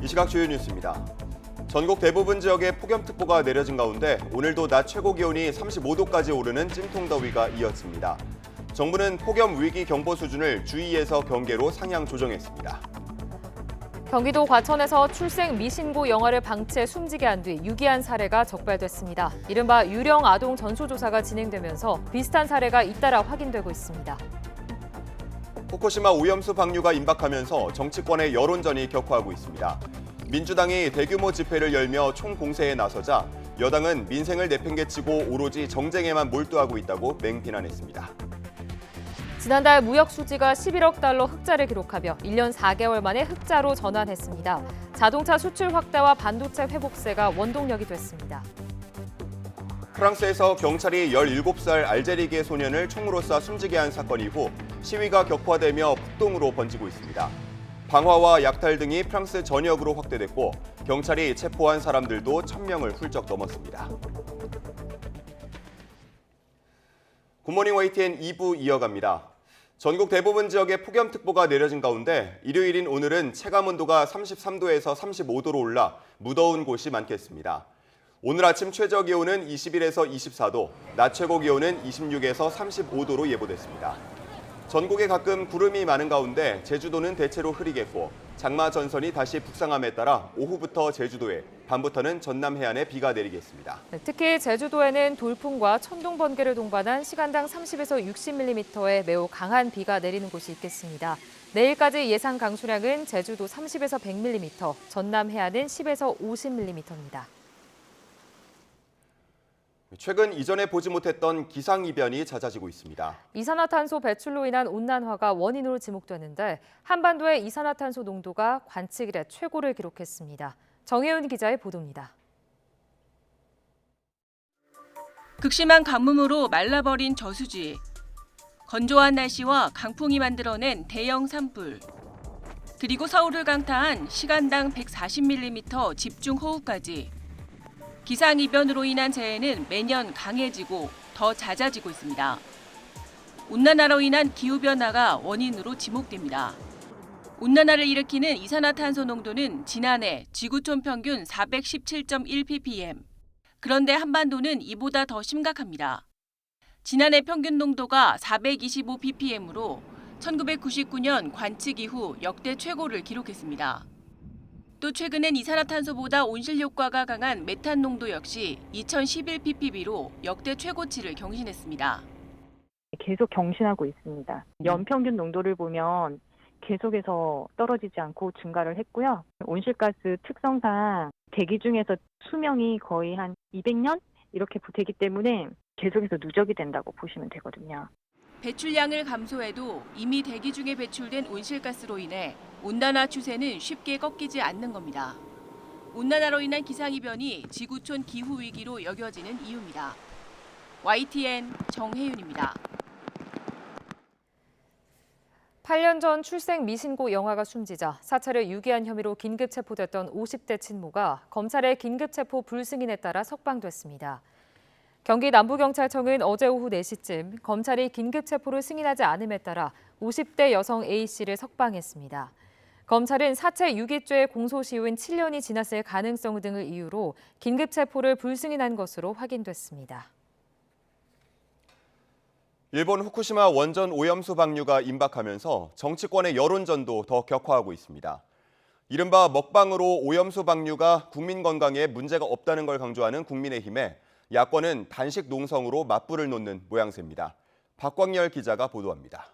이 시각 주요 뉴스입니다. 전국 대부분 지역에 폭염특보가 내려진 가운데 오늘도 낮 최고 기온이 35도까지 오르는 찜통더위가 이어집니다. 정부는 폭염 위기 경보 수준을 주의에서 경계로 상향 조정했습니다. 경기도 과천에서 출생 미신고 영아를 방치해 숨지게 한 뒤 유기한 사례가 적발됐습니다. 이른바 유령 아동 전수조사가 진행되면서 비슷한 사례가 잇따라 확인되고 있습니다. 후쿠시마 오염수 방류가 임박하면서 정치권의 여론전이 격화하고 있습니다. 민주당이 대규모 집회를 열며 총공세에 나서자 여당은 민생을 내팽개치고 오로지 정쟁에만 몰두하고 있다고 맹비난했습니다. 지난달 무역 수지가 11억 달러 흑자를 기록하며 1년 4개월 만에 흑자로 전환했습니다. 자동차 수출 확대와 반도체 회복세가 원동력이 됐습니다. 프랑스에서 경찰이 17살 알제리계 소년을 총으로 쏴 숨지게 한 사건 이후 시위가 격화되며 폭동으로 번지고 있습니다. 방화와 약탈 등이 프랑스 전역으로 확대됐고 경찰이 체포한 사람들도 1,000명을 훌쩍 넘었습니다. 굿모닝 YTN 2부 이어갑니다. 전국 대부분 지역에 폭염특보가 내려진 가운데 일요일인 오늘은 체감온도가 33도에서 35도로 올라 무더운 곳이 많겠습니다. 오늘 아침 최저 기온은 21에서 24도, 낮 최고 기온은 26에서 35도로 예보됐습니다. 전국에 가끔 구름이 많은 가운데 제주도는 대체로 흐리겠고 장마 전선이 다시 북상함에 따라 오후부터 제주도에, 밤부터는 전남 해안에 비가 내리겠습니다. 특히 제주도에는 돌풍과 천둥 번개를 동반한 시간당 30에서 60mm의 매우 강한 비가 내리는 곳이 있겠습니다. 내일까지 예상 강수량은 제주도 30에서 100mm, 전남 해안은 10에서 50mm입니다. 최근 이전에 보지 못했던 기상이변이 잦아지고 있습니다. 이산화탄소 배출로 인한 온난화가 원인으로 지목되는데 한반도의 이산화탄소 농도가 관측 이래 최고를 기록했습니다. 정혜윤 기자의 보도입니다. 극심한 가뭄으로 말라버린 저수지. 건조한 날씨와 강풍이 만들어낸 대형 산불. 그리고 서울을 강타한 시간당 140mm 집중호우까지. 기상이변으로 인한 재해는 매년 강해지고 더 잦아지고 있습니다. 온난화로 인한 기후변화가 원인으로 지목됩니다. 온난화를 일으키는 이산화탄소 농도는 지난해 지구촌 평균 417.1ppm. 그런데 한반도는 이보다 더 심각합니다. 지난해 평균 농도가 425ppm으로 1999년 관측 이후 역대 최고를 기록했습니다. 또 최근엔 이산화탄소보다 온실 효과가 강한 메탄 농도 역시 2011ppb로 역대 최고치를 경신했습니다. 계속 경신하고 있습니다. 연평균 농도를 보면 계속해서 떨어지지 않고 증가를 했고요. 온실가스 특성상 대기 중에서 수명이 거의 한 200년 이렇게 되기 때문에 계속해서 누적이 된다고 보시면 되거든요. 배출량을 감소해도 이미 대기 중에 배출된 온실가스로 인해 온난화 추세는 쉽게 꺾이지 않는 겁니다. 온난화로 인한 기상이변이 지구촌 기후위기로 여겨지는 이유입니다. YTN 정혜윤입니다. 8년 전 출생 미신고 영아가 숨지자 사찰을 유기한 혐의로 긴급 체포됐던 50대 친모가 검찰의 긴급 체포 불승인에 따라 석방됐습니다. 경기 남부경찰청은 어제 오후 4시쯤 검찰이 긴급 체포를 승인하지 않음에 따라 50대 여성 A씨를 석방했습니다. 검찰은 사체 유기죄의 공소시효인 7년이 지났을 가능성 등을 이유로 긴급 체포를 불승인한 것으로 확인됐습니다. 일본 후쿠시마 원전 오염수 방류가 임박하면서 정치권의 여론전도 더 격화하고 있습니다. 이른바 먹방으로 오염수 방류가 국민 건강에 문제가 없다는 걸 강조하는 국민의힘에 야권은 단식 농성으로 맞불을 놓는 모양새입니다. 박광열 기자가 보도합니다.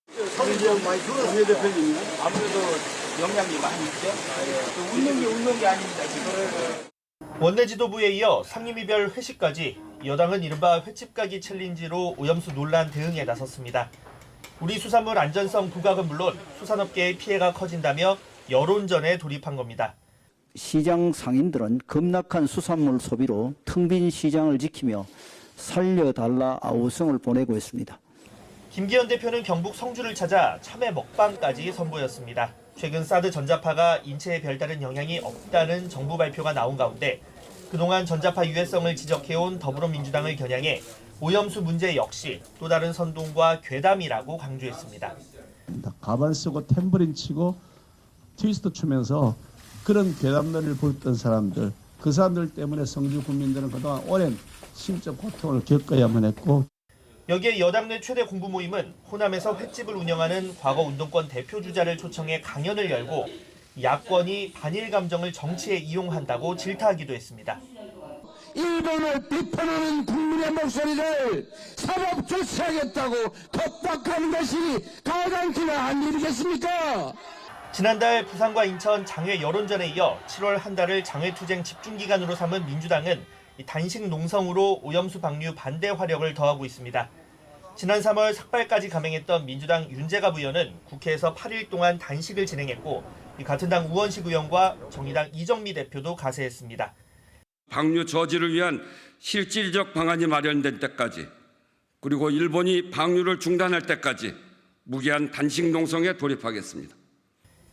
정 대표님 아무래도 영향이 많이 있죠. 웃는 게 아닙니다 지금. 원내 지도부에 이어 상임위별 회식까지 여당은 이른바 횟집 가기 챌린지로 오염수 논란 대응에 나섰습니다. 우리 수산물 안전성 부각은 물론 수산업계의 피해가 커진다며 여론전에 돌입한 겁니다. 시장 상인들은 급락한 수산물 소비로 텅 빈 시장을 지키며 살려달라 아우성을 보내고 있습니다. 김기현 대표는 경북 성주를 찾아 참외 먹방까지 선보였습니다. 최근 사드 전자파가 인체에 별다른 영향이 없다는 정부 발표가 나온 가운데 그동안 전자파 유해성을 지적해온 더불어민주당을 겨냥해 오염수 문제 역시 또 다른 선동과 괴담이라고 강조했습니다. 가발 쓰고 탬버린 치고 트위스트 추면서 그런 괴담들을 부르던 사람들, 그 사람들 때문에 성주 국민들은 그동안 오랜 심적 고통을 겪어야만 했고, 여기에 여당 내 최대 공부 모임은 호남에서 횟집을 운영하는 과거 운동권 대표 주자를 초청해 강연을 열고 야권이 반일 감정을 정치에 이용한다고 질타하기도 했습니다. 일본을 비판하는 국민의 목소리를 사법 조치하겠다고 겁박하는 것이 가장 기나한 일이겠습니까? 지난달 부산과 인천 장외 여론전에 이어 7월 한 달을 장외투쟁 집중기간으로 삼은 민주당은 단식 농성으로 오염수 방류 반대 화력을 더하고 있습니다. 지난 3월 삭발까지 감행했던 민주당 윤재갑 의원은 국회에서 8일 동안 단식을 진행했고 같은 당 우원식 의원과 정의당 이정미 대표도 가세했습니다. 방류 저지를 위한 실질적 방안이 마련된 때까지, 그리고 일본이 방류를 중단할 때까지 무기한 단식 농성에 돌입하겠습니다.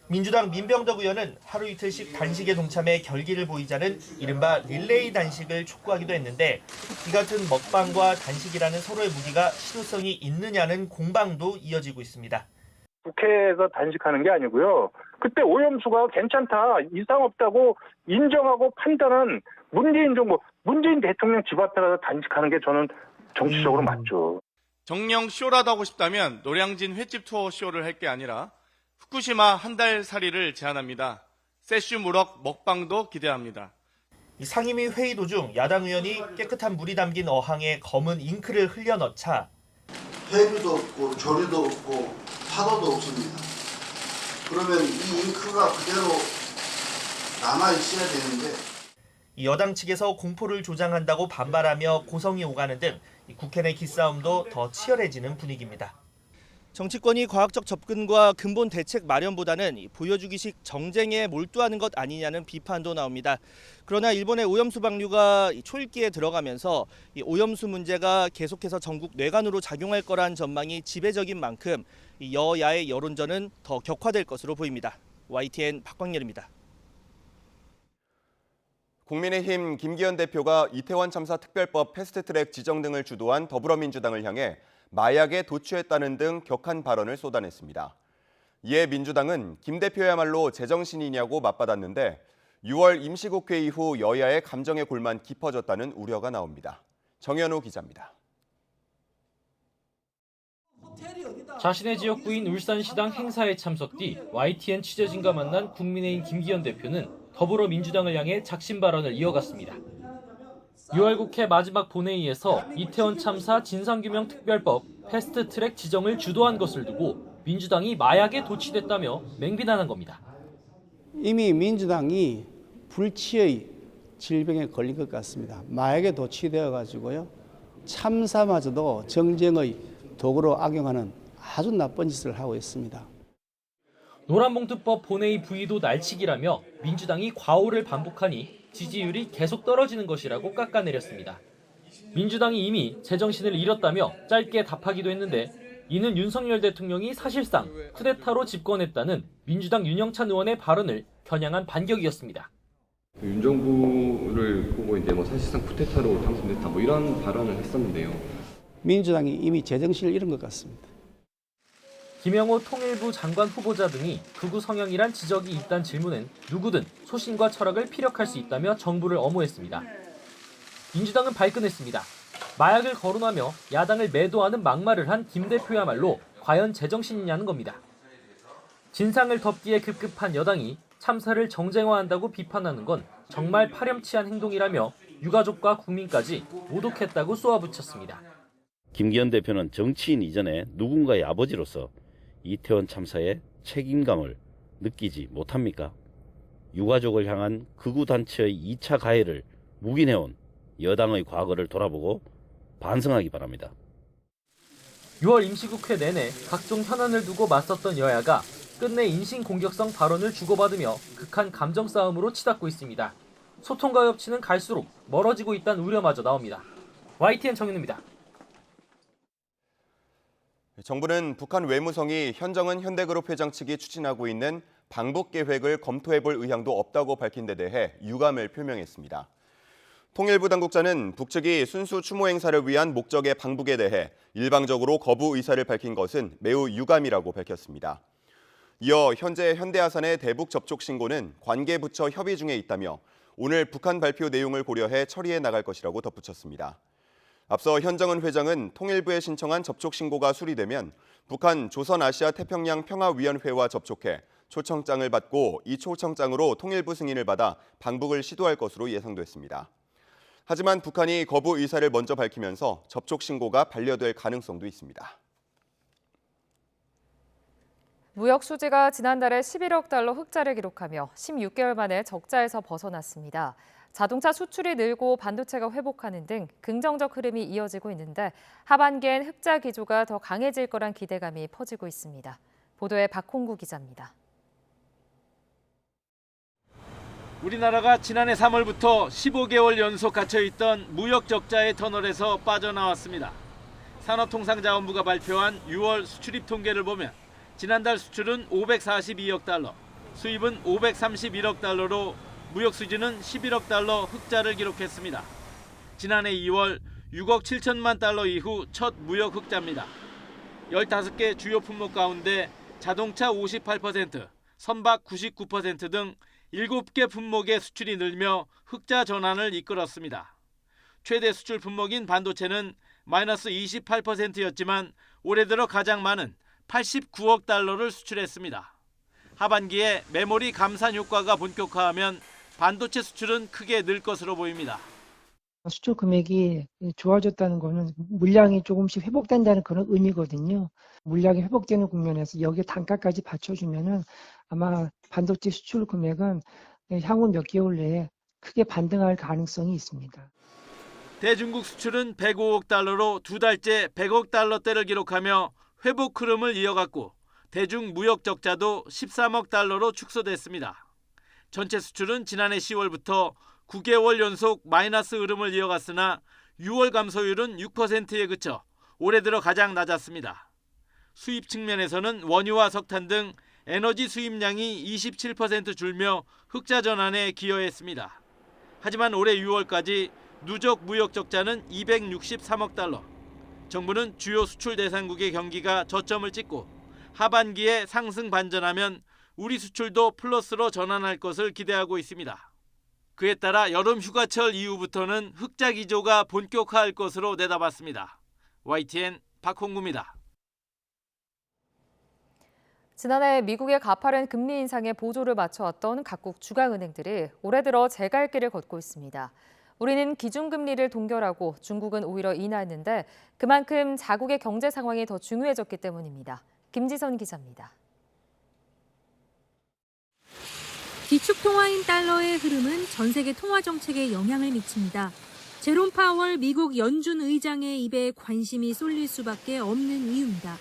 민주당 민병덕 의원은 하루 이틀씩 단식에 동참해 결기를 보이자는 이른바 릴레이 단식을 촉구하기도 했는데, 이 같은 먹방과 단식이라는 서로의 무기가 실효성이 있느냐는 공방도 이어지고 있습니다. 국회에서 단식하는 게 아니고요. 그때 오염수가 괜찮다, 이상 없다고 인정하고 판단한 문재인 정부, 문재인 대통령 집 앞에 가서 단식하는 게 저는 정치적으로 맞죠. 정령 쇼라도 하고 싶다면 노량진 횟집 투어 쇼를 할 게 아니라 후쿠시마 한 달 살이를 제안합니다. 세슈 무럭 먹방도 기대합니다. 상임위 회의 도중 야당 의원이 깨끗한 물이 담긴 어항에 검은 잉크를 흘려 넣자 해류도 없고 조류도 없고 파도도 없습니다. 그러면 이 잉크가 그대로 남아 있어야 되는데, 여당 측에서 공포를 조장한다고 반발하며 고성이 오가는 등 국회 내 기싸움도 더 치열해지는 분위기입니다. 정치권이 과학적 접근과 근본 대책 마련보다는 보여주기식 정쟁에 몰두하는 것 아니냐는 비판도 나옵니다. 그러나 일본의 오염수 방류가 초읽기에 들어가면서 오염수 문제가 계속해서 전국 뇌관으로 작용할 거란 전망이 지배적인 만큼 여야의 여론전은 더 격화될 것으로 보입니다. YTN 박광렬입니다. 국민의힘 김기현 대표가 이태원 참사 특별법 패스트트랙 지정 등을 주도한 더불어민주당을 향해 마약에 도취했다는 등 격한 발언을 쏟아냈습니다. 이에 민주당은 김 대표야말로 제정신이냐고 맞받았는데 6월 임시국회 이후 여야의 감정의 골만 깊어졌다는 우려가 나옵니다. 정현우 기자입니다. 자신의 지역구인 울산시당 행사에 참석 뒤 YTN 취재진과 만난 국민의힘 김기현 대표는 더불어민주당을 향해 작심 발언을 이어갔습니다. 6월 국회 마지막 본회의에서 이태원 참사 진상규명 특별법 패스트트랙 지정을 주도한 것을 두고 민주당이 마약에 도취됐다며 맹비난한 겁니다. 이미 민주당이 불치의 질병에 걸린 것 같습니다. 마약에 도취되어 가지고요. 참사마저도 정쟁의 도구로 악용하는 아주 나쁜 짓을 하고 있습니다. 노란봉투법 본회의 부의도 날치기라며 민주당이 과오를 반복하니 지지율이 계속 떨어지는 것이라고 깎아내렸습니다. 민주당이 이미 제정신을 잃었다며 짧게 답하기도 했는데, 이는 윤석열 대통령이 사실상 쿠데타로 집권했다는 민주당 윤영찬 의원의 발언을 겨냥한 반격이었습니다. 윤 정부를 보고 이제 사실상 쿠데타로 당선됐다 이런 발언을 했었는데요. 민주당이 이미 제정신을 잃은 것 같습니다. 김영호 통일부 장관 후보자 등이 극우 성향이란 지적이 있다는 질문엔 누구든 소신과 철학을 피력할 수 있다며 정부를 엄호했습니다. 민주당은 발끈했습니다. 마약을 거론하며 야당을 매도하는 막말을 한 김 대표야말로 과연 제정신이냐는 겁니다. 진상을 덮기에 급급한 여당이 참사를 정쟁화한다고 비판하는 건 정말 파렴치한 행동이라며 유가족과 국민까지 모독했다고 쏘아붙였습니다. 김기현 대표는 정치인 이전에 누군가의 아버지로서 이태원 참사의 책임감을 느끼지 못합니까? 유가족을 향한 극우단체의 2차 가해를 묵인해온 여당의 과거를 돌아보고 반성하기 바랍니다. 6월 임시국회 내내 각종 현안을 두고 맞섰던 여야가 끝내 인신공격성 발언을 주고받으며 극한 감정 싸움으로 치닫고 있습니다. 소통과 협치는 갈수록 멀어지고 있다는 우려마저 나옵니다. YTN 정윤우입니다. 정부는 북한 외무성이 현정은 현대그룹 회장 측이 추진하고 있는 방북 계획을 검토해볼 의향도 없다고 밝힌 데 대해 유감을 표명했습니다. 통일부 당국자는 북측이 순수 추모 행사를 위한 목적의 방북에 대해 일방적으로 거부 의사를 밝힌 것은 매우 유감이라고 밝혔습니다. 이어 현재 현대아산의 대북 접촉 신고는 관계부처 협의 중에 있다며 오늘 북한 발표 내용을 고려해 처리해 나갈 것이라고 덧붙였습니다. 앞서 현정은 회장은 통일부에 신청한 접촉 신고가 수리되면 북한 조선아시아태평양 평화위원회와 접촉해 초청장을 받고 이 초청장으로 통일부 승인을 받아 방북을 시도할 것으로 예상됐습니다. 하지만 북한이 거부 의사를 먼저 밝히면서 접촉 신고가 반려될 가능성도 있습니다. 무역 수지가 지난달에 11억 달러 흑자를 기록하며 16개월 만에 적자에서 벗어났습니다. 자동차 수출이 늘고 반도체가 회복하는 등 긍정적 흐름이 이어지고 있는데 하반기엔 흑자 기조가 더 강해질 거란 기대감이 퍼지고 있습니다. 보도에 박홍구 기자입니다. 우리나라가 지난해 3월부터 15개월 연속 갇혀있던 무역 적자의 터널에서 빠져나왔습니다. 산업통상자원부가 발표한 6월 수출입 통계를 보면 지난달 수출은 542억 달러, 수입은 531억 달러로 무역 수지는 11억 달러 흑자를 기록했습니다. 지난해 2월 6억 7천만 달러 이후 첫 무역 흑자입니다. 15개 주요 품목 가운데 자동차 58%, 선박 99% 등 7개 품목의 수출이 늘며 흑자 전환을 이끌었습니다. 최대 수출 품목인 반도체는 마이너스 28%였지만 올해 들어 가장 많은 89억 달러를 수출했습니다. 하반기에 메모리 감산 효과가 본격화하면 반도체 수출은 크게 늘 것으로 보입니다. 수출 금액이 좋아졌다는 것은 물량이 조금씩 회복된다는 그런 의미거든요. 물량이 회복되는 국면에서 여기에 단가까지 받쳐주면은 아마 반도체 수출 금액은 향후 몇 개월 내에 크게 반등할 가능성이 있습니다. 대중국 수출은 105억 달러로 두 달째 100억 달러대를 기록하며 회복 흐름을 이어갔고 대중 무역 적자도 13억 달러로 축소됐습니다. 전체 수출은 지난해 10월부터 9개월 연속 마이너스 흐름을 이어갔으나 6월 감소율은 6%에 그쳐 올해 들어 가장 낮았습니다. 수입 측면에서는 원유와 석탄 등 에너지 수입량이 27% 줄며 흑자 전환에 기여했습니다. 하지만 올해 6월까지 누적 무역 적자는 263억 달러. 정부는 주요 수출 대상국의 경기가 저점을 찍고 하반기에 상승 반전하면 우리 수출도 플러스로 전환할 것을 기대하고 있습니다. 그에 따라 여름 휴가철 이후부터는 흑자 기조가 본격화할 것으로 내다봤습니다. YTN 박홍구입니다. 지난해 미국의 가파른 금리 인상에 보조를 맞춰왔던 각국 주간은행들이 올해 들어 제갈길을 걷고 있습니다. 우리는 기준금리를 동결하고 중국은 오히려 인하했는데 그만큼 자국의 경제 상황이 더 중요해졌기 때문입니다. 김지선 기자입니다. 기축통화인 달러의 흐름은 전 세계 통화 정책에 영향을 미칩니다. 제롬 파월 미국 연준 의장의 입에 관심이 쏠릴 수밖에 없는 이유입니다.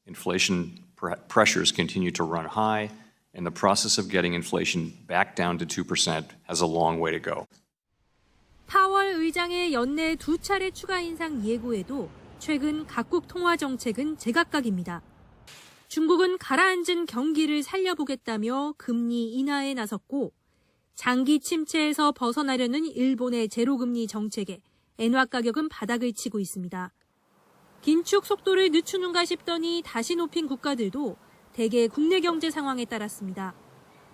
Inflation pressures continue to run high, and the process of getting inflation back down to 2% has a long way to go. 파월 의장의 연내 2차례 추가 인상 예고에도 최근 각국 통화 정책은 제각각입니다. 중국은 가라앉은 경기를 살려보겠다며 금리 인하에 나섰고 장기 침체에서 벗어나려는 일본의 제로금리 정책에 엔화 가격은 바닥을 치고 있습니다. 긴축 속도를 늦추는가 싶더니 다시 높인 국가들도 대개 국내 경제 상황에 따랐습니다.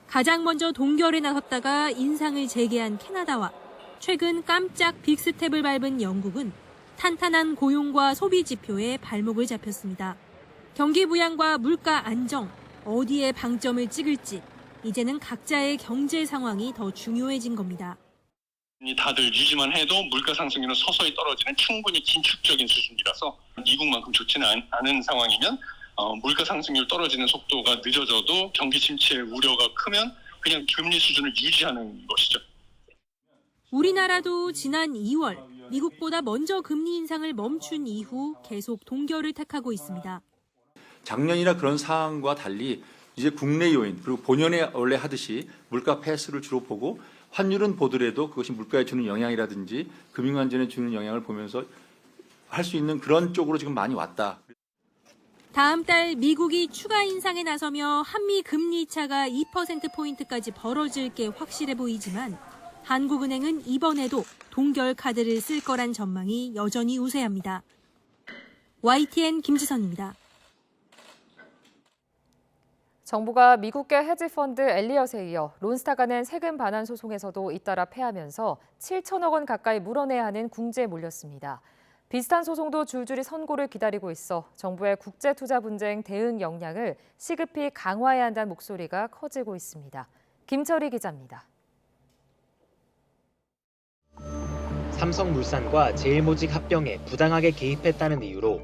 가장 먼저 동결에 나섰다가 인상을 재개한 캐나다와 최근 깜짝 빅스텝을 밟은 영국은 탄탄한 고용과 소비 지표에 발목을 잡혔습니다. 경기 부양과 물가 안정, 어디에 방점을 찍을지 이제는 각자의 경제 상황이 더 중요해진 겁니다. 다들 유지만 해도 물가 상승률은 서서히 떨어지는 충분히 긴축적인 수준이라서 미국만큼 좋지는 않은 상황이면 물가 상승률 떨어지는 속도가 늦어져도 경기 침체 우려가 크면 그냥 금리 수준을 유지하는 것이죠. 우리나라도 지난 2월 미국보다 먼저 금리 인상을 멈춘 이후 계속 동결을 택하고 있습니다. 작년이나 그런 상황과 달리 이제 국내 요인 그리고 본연에 원래 하듯이 물가 패스를 주로 보고 환율은 보더라도 그것이 물가에 주는 영향이라든지 금융안전에 주는 영향을 보면서 할 수 있는 그런 쪽으로 지금 많이 왔다. 다음 달 미국이 추가 인상에 나서며 한미 금리 차가 2%포인트까지 벌어질 게 확실해 보이지만 한국은행은 이번에도 동결 카드를 쓸 거란 전망이 여전히 우세합니다. YTN 김지선입니다. 정부가 미국계 헤지펀드 엘리엇에 이어 론스타가 낸 세금 반환 소송에서도 잇따라 패하면서 7천억 원 가까이 물어내야 하는 궁지에 몰렸습니다. 비슷한 소송도 줄줄이 선고를 기다리고 있어 정부의 국제투자 분쟁 대응 역량을 시급히 강화해야 한다는 목소리가 커지고 있습니다. 김철희 기자입니다. 삼성물산과 제일모직 합병에 부당하게 개입했다는 이유로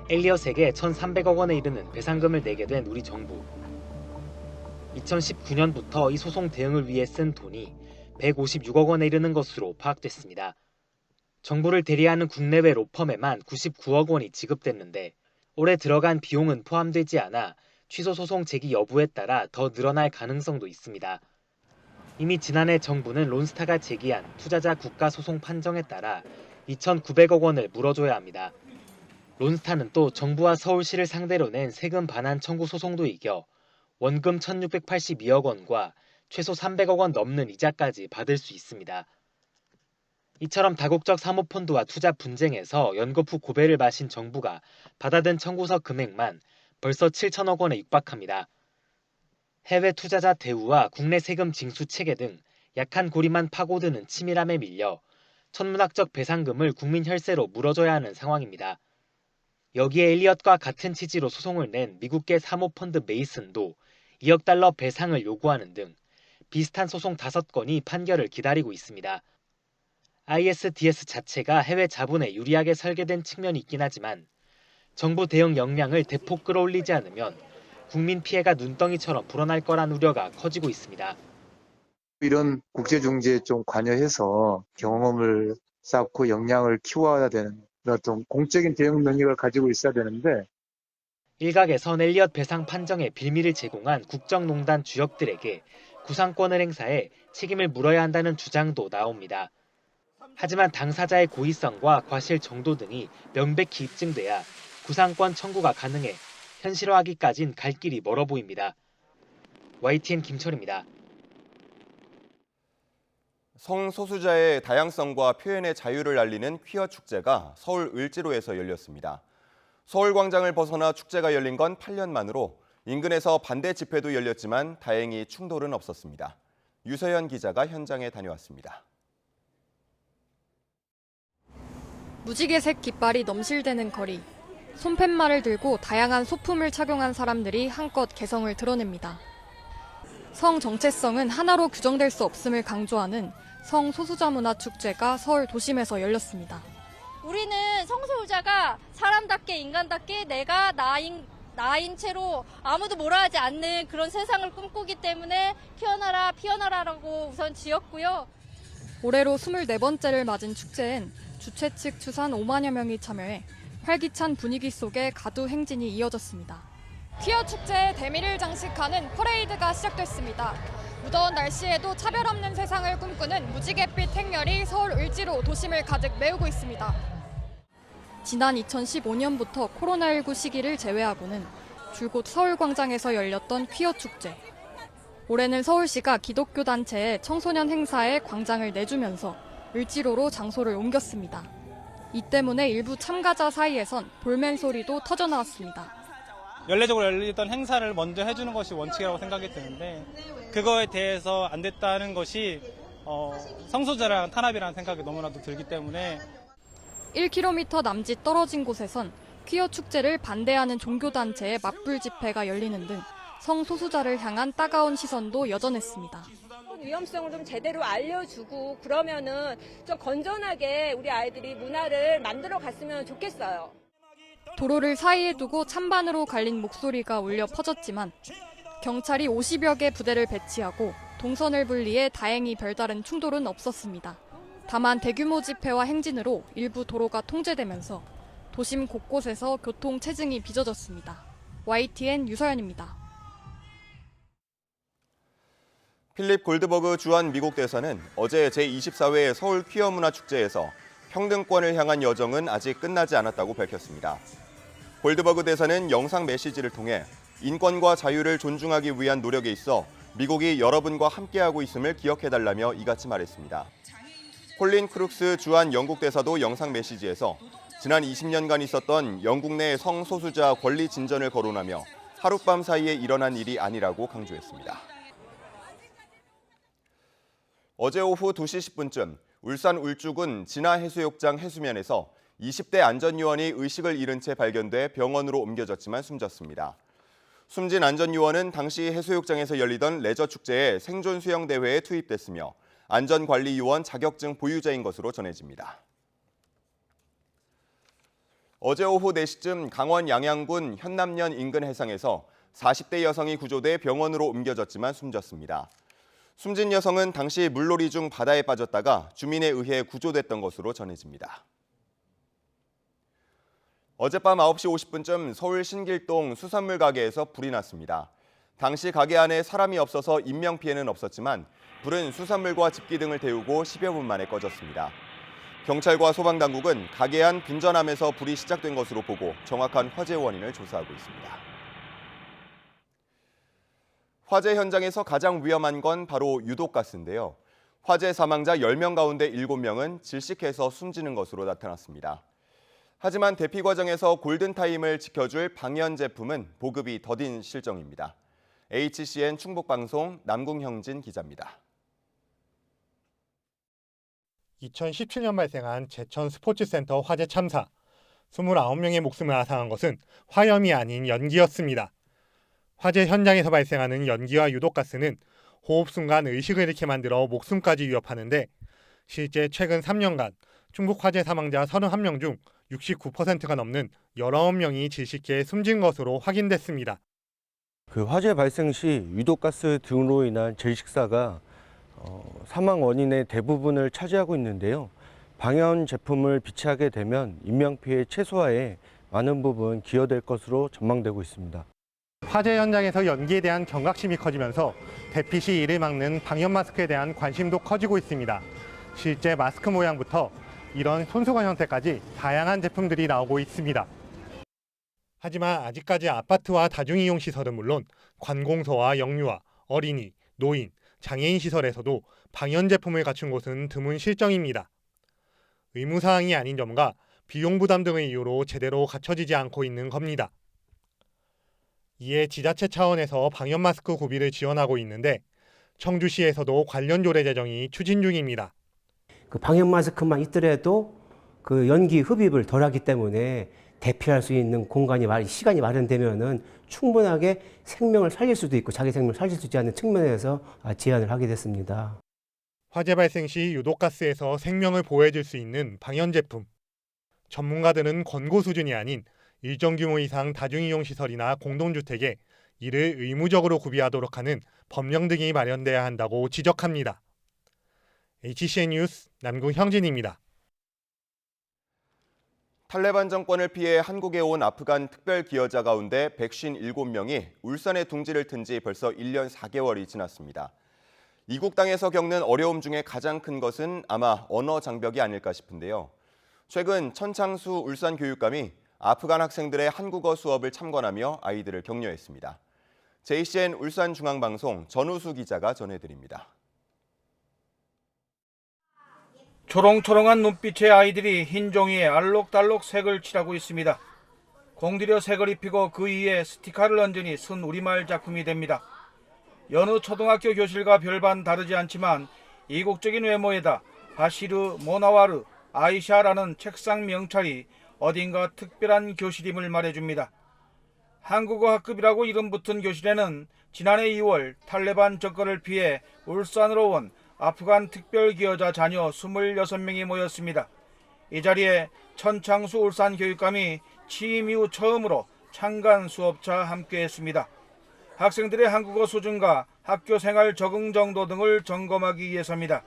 엘리엇에게 1,300억 원에 이르는 배상금을 내게 된 우리 정부. 2019년부터 이 소송 대응을 위해 쓴 돈이 156억 원에 이르는 것으로 파악됐습니다. 정부를 대리하는 국내외 로펌에만 99억 원이 지급됐는데 올해 들어간 비용은 포함되지 않아 취소 소송 제기 여부에 따라 더 늘어날 가능성도 있습니다. 이미 지난해 정부는 론스타가 제기한 투자자 국가 소송 판정에 따라 2,900억 원을 물어줘야 합니다. 론스타는 또 정부와 서울시를 상대로 낸 세금 반환 청구 소송도 이겨 원금 1,682억 원과 최소 300억 원 넘는 이자까지 받을 수 있습니다. 이처럼 다국적 사모펀드와 투자 분쟁에서 연거푸 고배를 마신 정부가 받아든 청구서 금액만 벌써 7천억 원에 육박합니다. 해외 투자자 대우와 국내 세금 징수 체계 등 약한 고리만 파고드는 치밀함에 밀려 천문학적 배상금을 국민 혈세로 물어줘야 하는 상황입니다. 여기에 엘리엇과 같은 취지로 소송을 낸 미국계 사모펀드 메이슨도 2억 달러 배상을 요구하는 등 비슷한 소송 5건이 판결을 기다리고 있습니다. ISDS 자체가 해외 자본에 유리하게 설계된 측면이 있긴 하지만 정부 대응 역량을 대폭 끌어올리지 않으면 국민 피해가 눈덩이처럼 불어날 거란 우려가 커지고 있습니다. 이런 국제중재에 좀 관여해서 경험을 쌓고 역량을 키워야 되는 어떤 공적인 대응 능력을 가지고 있어야 되는데 일각에선 엘리엇 배상 판정에 빌미를 제공한 국정농단 주역들에게 구상권을 행사해 책임을 물어야 한다는 주장도 나옵니다. 하지만 당사자의 고의성과 과실 정도 등이 명백히 입증돼야 구상권 청구가 가능해 현실화하기까진 갈 길이 멀어 보입니다. YTN 김철입니다. 성소수자의 다양성과 표현의 자유를 알리는 퀴어 축제가 서울 을지로에서 열렸습니다. 서울광장을 벗어나 축제가 열린 건 8년 만으로 인근에서 반대 집회도 열렸지만 다행히 충돌은 없었습니다. 유서연 기자가 현장에 다녀왔습니다. 무지개색 깃발이 넘실대는 거리. 손팻말을 들고 다양한 소품을 착용한 사람들이 한껏 개성을 드러냅니다. 성 정체성은 하나로 규정될 수 없음을 강조하는 성소수자 문화 축제가 서울 도심에서 열렸습니다. 우리는 성소수자가 사람답게 인간답게 내가 나인 채로 아무도 뭐라 하지 않는 그런 세상을 꿈꾸기 때문에 피어나라 피어나라라고 우선 지었고요. 올해로 24번째를 맞은 축제엔 주최 측 추산 5만여 명이 참여해 활기찬 분위기 속에 가두 행진이 이어졌습니다. 퀴어 축제의 대미를 장식하는 퍼레이드가 시작됐습니다. 무더운 날씨에도 차별 없는 세상을 꿈꾸는 무지갯빛 행렬이 서울 을지로 도심을 가득 메우고 있습니다. 지난 2015년부터 코로나19 시기를 제외하고는 줄곧 서울광장에서 열렸던 퀴어 축제. 올해는 서울시가 기독교 단체의 청소년 행사에 광장을 내주면서 을지로로 장소를 옮겼습니다. 이 때문에 일부 참가자 사이에선 볼멘 소리도 터져나왔습니다. 연례적으로 열리던 행사를 먼저 해주는 것이 원칙이라고 생각이 드는데 그거에 대해서 안 됐다는 것이 성소수자랑 탄압이라는 생각이 너무나도 들기 때문에 1km 남짓 떨어진 곳에선 퀴어 축제를 반대하는 종교단체의 맞불 집회가 열리는 등 성소수자를 향한 따가운 시선도 여전했습니다. 위험성을 좀 제대로 알려주고 그러면은 좀 건전하게 우리 아이들이 문화를 만들어 갔으면 좋겠어요. 도로를 사이에 두고 찬반으로 갈린 목소리가 울려 퍼졌지만 경찰이 50여 개 부대를 배치하고 동선을 분리해 다행히 별다른 충돌은 없었습니다. 다만 대규모 집회와 행진으로 일부 도로가 통제되면서 도심 곳곳에서 교통 체증이 빚어졌습니다. YTN 유서연입니다. 필립 골드버그 주한 미국 대사는 어제 제24회 서울 퀴어 문화 축제에서 평등권을 향한 여정은 아직 끝나지 않았다고 밝혔습니다. 골드버그 대사는 영상 메시지를 통해 인권과 자유를 존중하기 위한 노력에 있어 미국이 여러분과 함께하고 있음을 기억해달라며 이같이 말했습니다. 콜린 크룩스 주한 영국 대사도 영상 메시지에서 지난 20년간 있었던 영국 내 성소수자 권리 진전을 거론하며 하룻밤 사이에 일어난 일이 아니라고 강조했습니다. 어제 오후 2시 10분쯤 울산 울주군 진화해수욕장 해수면에서 20대 안전요원이 의식을 잃은 채 발견돼 병원으로 옮겨졌지만 숨졌습니다. 숨진 안전요원은 당시 해수욕장에서 열리던 레저 축제의 생존 수영 대회에 투입됐으며 안전관리요원 자격증 보유자인 것으로 전해집니다. 어제 오후 4시쯤 강원 양양군 현남면 인근 해상에서 40대 여성이 구조돼 병원으로 옮겨졌지만 숨졌습니다. 숨진 여성은 당시 물놀이 중 바다에 빠졌다가 주민에 의해 구조됐던 것으로 전해집니다. 어젯밤 9시 50분쯤 서울 신길동 수산물 가게에서 불이 났습니다. 당시 가게 안에 사람이 없어서 인명피해는 없었지만 불은 수산물과 집기 등을 데우고 10여 분 만에 꺼졌습니다. 경찰과 소방당국은 가게 안 분전함에서 불이 시작된 것으로 보고 정확한 화재 원인을 조사하고 있습니다. 화재 현장에서 가장 위험한 건 바로 유독가스인데요. 화재 사망자 10명 가운데 7명은 질식해서 숨지는 것으로 나타났습니다. 하지만 대피 과정에서 골든타임을 지켜줄 방연 제품은 보급이 더딘 실정입니다. HCN 충북방송 남궁형진 기자입니다. 2017년 발생한 제천 스포츠센터 화재 참사. 29명의 목숨을 앗아간 것은 화염이 아닌 연기였습니다. 화재 현장에서 발생하는 연기와 유독가스는 호흡 순간 의식을 잃게 만들어 목숨까지 위협하는데 실제 최근 3년간 충북 화재 사망자 31명 중 69%가 넘는 19명이 질식해 숨진 것으로 확인됐습니다. 그 화재 발생 시 유독가스 등으로 인한 질식사가 사망 원인의 대부분을 차지하고 있는데요. 방연 제품을 비치하게 되면 인명피해 최소화에 많은 부분 기여될 것으로 전망되고 있습니다. 화재 현장에서 연기에 대한 경각심이 커지면서 대피 시 이를 막는 방연 마스크에 대한 관심도 커지고 있습니다. 실제 마스크 모양부터 이런 손수건 형태까지 다양한 제품들이 나오고 있습니다. 하지만 아직까지 아파트와 다중이용 시설은 물론 관공서와 영유아, 어린이, 노인, 장애인 시설에서도 방연 제품을 갖춘 곳은 드문 실정입니다. 의무사항이 아닌 점과 비용 부담 등의 이유로 제대로 갖춰지지 않고 있는 겁니다. 이에 지자체 차원에서 방연 마스크 구비를 지원하고 있는데 청주시에서도 관련 조례 제정이 추진 중입니다. 그 방역 마스크만 있더라도 그 연기 흡입을 덜하기 때문에 대피할 수 있는 시간이 마련되면은 충분하게 생명을 살릴 수도 있고 자기 생명을 살릴 수 있지 않는 측면에서 제안을 하게 됐습니다. 화재 발생 시 유독가스에서 생명을 보호해줄 수 있는 방연 제품. 전문가들은 권고 수준이 아닌 일정 규모 이상 다중이용 시설이나 공동주택에 이를 의무적으로 구비하도록 하는 법령 등이 마련돼야 한다고 지적합니다. HCN 뉴스 남궁형진입니다. 탈레반 정권을 피해 한국에 온 아프간 특별 기여자 가운데 157명이 울산에 둥지를 튼 지 벌써 1년 4개월이 지났습니다. 이국 땅에서 겪는 어려움 중에 가장 큰 것은 아마 언어 장벽이 아닐까 싶은데요. 최근 천창수 울산 교육감이 아프간 학생들의 한국어 수업을 참관하며 아이들을 격려했습니다. JCN 울산중앙방송 전우수 기자가 전해드립니다. 초롱초롱한 눈빛의 아이들이 흰 종이에 알록달록 색을 칠하고 있습니다. 공들여 색을 입히고 그 위에 스티커를 얹으니 쓴 우리말 작품이 됩니다. 여느 초등학교 교실과 별반 다르지 않지만 이국적인 외모에다 바시르, 모나와르, 아이샤라는 책상 명찰이 어딘가 특별한 교실임을 말해줍니다. 한국어 학급이라고 이름 붙은 교실에는 지난해 2월 탈레반 정권을 피해 울산으로 온 아프간 특별기여자 자녀 26명이 모였습니다. 이 자리에 천창수 울산 교육감이 취임 이후 처음으로 참관 수업자 함께했습니다. 학생들의 한국어 수준과 학교 생활 적응 정도 등을 점검하기 위해서입니다.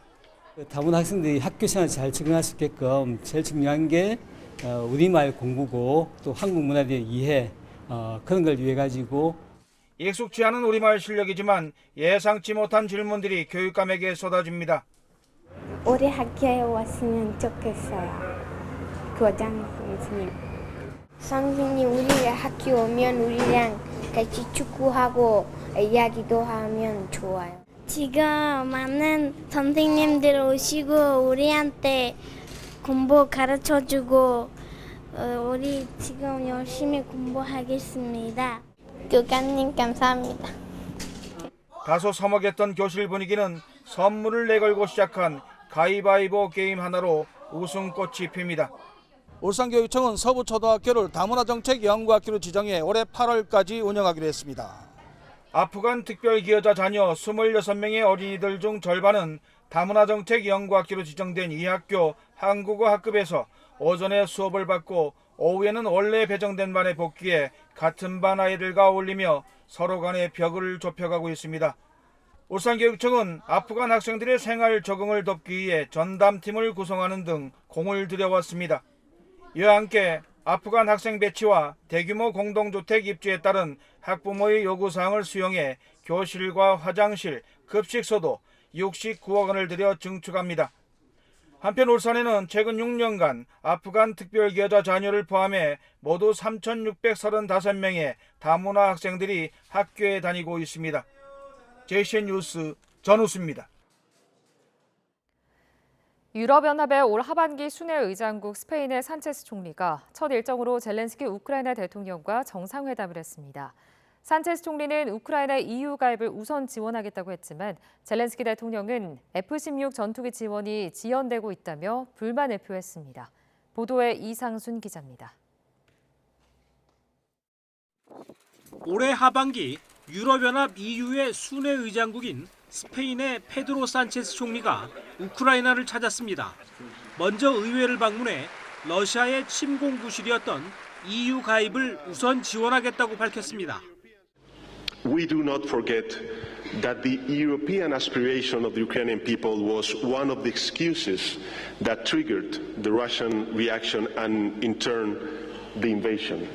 다문 학생들이 학교 생활 잘 적응할 수 있게끔 제일 중요한 게 우리말 공부고 또 한국 문화에 대한 이해 그런 걸 위해 가지고 익숙치 않은 우리말 실력이지만 예상치 못한 질문들이 교육감에게 쏟아집니다. 우리 학교에 왔으면 좋겠어요. 교장 선생님. 선생님 우리 학교 오면 우리랑 같이 축구하고 이야기도 하면 좋아요. 지금 많은 선생님들 오시고 우리한테 공부 가르쳐주고 우리 지금 열심히 공부하겠습니다. 교관님 감사합니다. 다소 서먹했던 교실 분위기는 선물을 내걸고 시작한 가위바위보 게임 하나로 웃음꽃이 핍니다. 울산교육청은 서부초등학교를 다문화정책연구학교로 지정해 올해 8월까지 운영하기로 했습니다. 아프간 특별기여자 자녀 26명의 어린이들 중 절반은 다문화정책연구학교로 지정된 이 학교 한국어 학급에서 오전에 수업을 받고 오후에는 원래 배정된 반에 복귀해 같은 반 아이들과 어울리며 서로 간의 벽을 좁혀가고 있습니다. 울산교육청은 아프간 학생들의 생활 적응을 돕기 위해 전담팀을 구성하는 등 공을 들여왔습니다. 이와 함께 아프간 학생 배치와 대규모 공동주택 입주에 따른 학부모의 요구사항을 수용해 교실과 화장실, 급식소도 69억 원을 들여 증축합니다. 한편 울산에는 최근 6년간 아프간 특별기여자 자녀를 포함해 모두 3,635명의 다문화 학생들이 학교에 다니고 있습니다. JCN 뉴스 전우수입니다. 유럽연합의 올 하반기 순회 의장국 스페인의 산체스 총리가 첫 일정으로 젤렌스키 우크라이나 대통령과 정상회담을 했습니다. 산체스 총리는 우크라이나 EU 가입을 우선 지원하겠다고 했지만 젤렌스키 대통령은 F-16 전투기 지원이 지연되고 있다며 불만을 표했습니다. 보도에 이상순 기자입니다. 올해 하반기 유럽연합 EU의 순회 의장국인 스페인의 페드로 산체스 총리가 우크라이나를 찾았습니다. 먼저 의회를 방문해 러시아의 침공 구실이었던 EU 가입을 우선 지원하겠다고 밝혔습니다. We do not forget that the European aspiration of the Ukrainian people was one of the excuses that triggered the Russian reaction and in turn the invasion.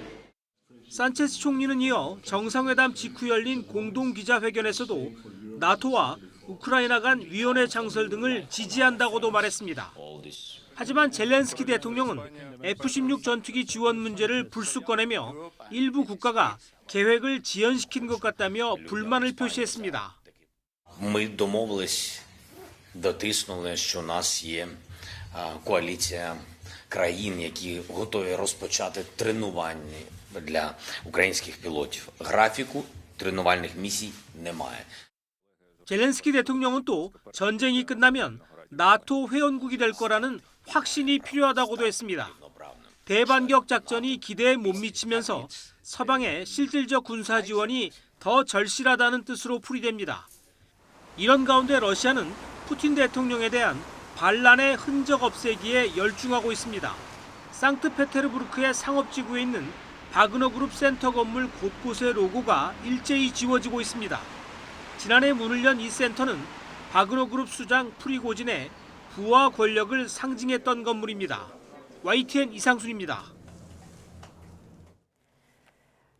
산체스 총리는 이어 정상회담 직후 열린 공동기자회견에서도 나토와 우크라이나 간 위원회 창설 등을 지지한다고도 말했습니다. 하지만 젤렌스키 대통령은 F-16 전투기 지원 문제를 불쑥 꺼내며 일부 국가가 계획을 지연시킨 것 같다며 불만을 표시했습니다. Ми домовились, дотиснули, що у нас є коаліція країн, які готові розпочати тренування для українських пілотів. Графіку тренувальних місій немає. 젤렌스키 대통령은 또 전쟁이 끝나면 나토 회원국이 될 거라는 확신이 필요하다고도 했습니다. 대반격 작전이 기대에 못 미치면서 서방의 실질적 군사 지원이 더 절실하다는 뜻으로 풀이됩니다. 이런 가운데 러시아는 푸틴 대통령에 대한 반란의 흔적 없애기에 열중하고 있습니다. 상트페테르부르크의 상업지구에 있는 바그너 그룹 센터 건물 곳곳의 로고가 일제히 지워지고 있습니다. 지난해 문을 연 이 센터는 바그너 그룹 수장 프리고진의 부와 권력을 상징했던 건물입니다. YTN 이상순입니다.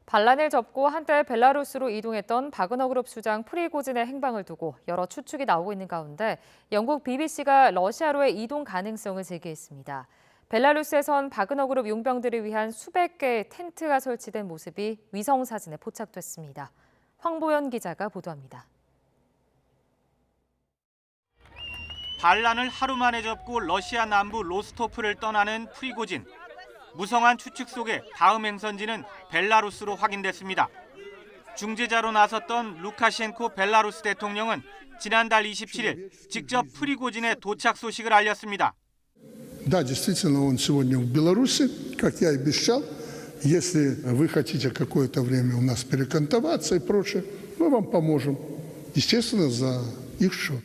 반란을 접고 한때 벨라루스로 이동했던 바그너 그룹 수장 프리고진의 행방을 두고 여러 추측이 나오고 있는 가운데 영국 BBC가 러시아로의 이동 가능성을 제기했습니다. 벨라루스에선 바그너 그룹 용병들을 위한 수백 개의 텐트가 설치된 모습이 위성 사진에 포착됐습니다. 황보연 기자가 보도합니다. 반란을 하루 만에 접고 러시아 남부 로스토프를 떠나는 프리고진. 무성한 추측 속에 다음 행선지는 벨라루스로 확인됐습니다. 중재자로 나섰던 루카셴코 벨라루스 대통령은 지난달 27일 직접 프리고진의 도착 소식을 알렸습니다. Да, действительно, он сегодня в Беларуси, как я и обещал. Если вы хотите какое-то время у нас перекантоваться и прочее, мы вам поможем, естественно, за их счет.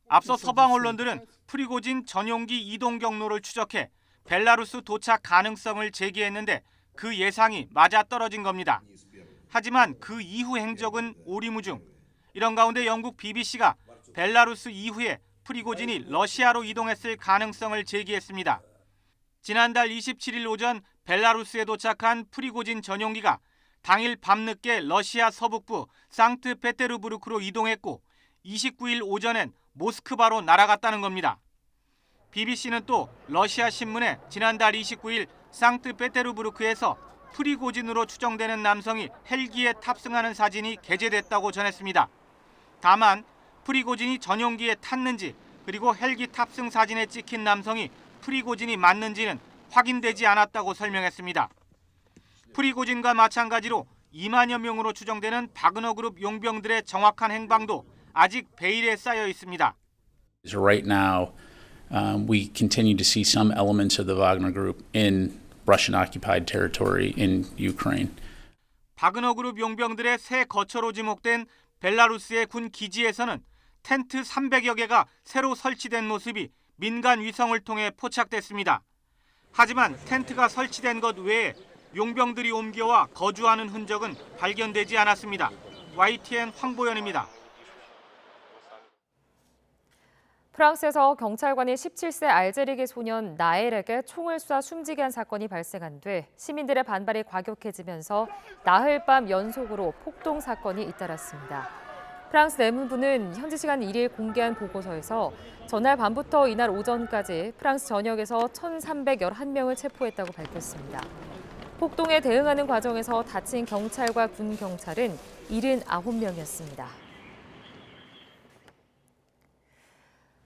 앞서 서방 언론들은 프리고진 전용기 이동 경로를 추적해 벨라루스 도착 가능성을 제기했는데 그 예상이 맞아떨어진 겁니다. 하지만 그 이후 행적은 오리무중. 이런 가운데 영국 BBC가 벨라루스 이후에 프리고진이 러시아로 이동했을 가능성을 제기했습니다. 지난달 27일 오전 벨라루스에 도착한 프리고진 전용기가 당일 밤늦게 러시아 서북부 상트페테르부르크로 이동했고 29일 오전엔 모스크바로 날아갔다는 겁니다. BBC는 또 러시아 신문에 지난달 29일 상트페테르부르크에서 프리고진으로 추정되는 남성이 헬기에 탑승하는 사진이 게재됐다고 전했습니다. 다만 프리고진이 전용기에 탔는지 그리고 헬기 탑승 사진에 찍힌 남성이 프리고진이 맞는지는 확인되지 않았다고 설명했습니다. 프리고진과 마찬가지로 2만여 명으로 추정되는 바그너 그룹 용병들의 정확한 행방도 아직 베일에 쌓여 있습니다. Right now, we continue to see some elements of the Wagner Group in Russian-occupied territory in Ukraine. 바그너 그룹 용병들의 새 거처로 지목된 벨라루스의 군 기지에서는 텐트 300여 개가 새로 설치된 모습이 민간 위성을 통해 포착됐습니다. 하지만 텐트가 설치된 것 외에 용병들이 옮겨와 거주하는 흔적은 발견되지 않았습니다. YTN 황보연입니다. 프랑스에서 경찰관이 17세 알제리계 소년 나엘에게 총을 쏴 숨지게 한 사건이 발생한 뒤 시민들의 반발이 과격해지면서 나흘 밤 연속으로 폭동 사건이 잇따랐습니다. 프랑스 내무부는 현지 시간 1일 공개한 보고서에서 전날 밤부터 이날 오전까지 프랑스 전역에서 1,311명을 체포했다고 밝혔습니다. 폭동에 대응하는 과정에서 다친 경찰과 군 경찰은 79명이었습니다.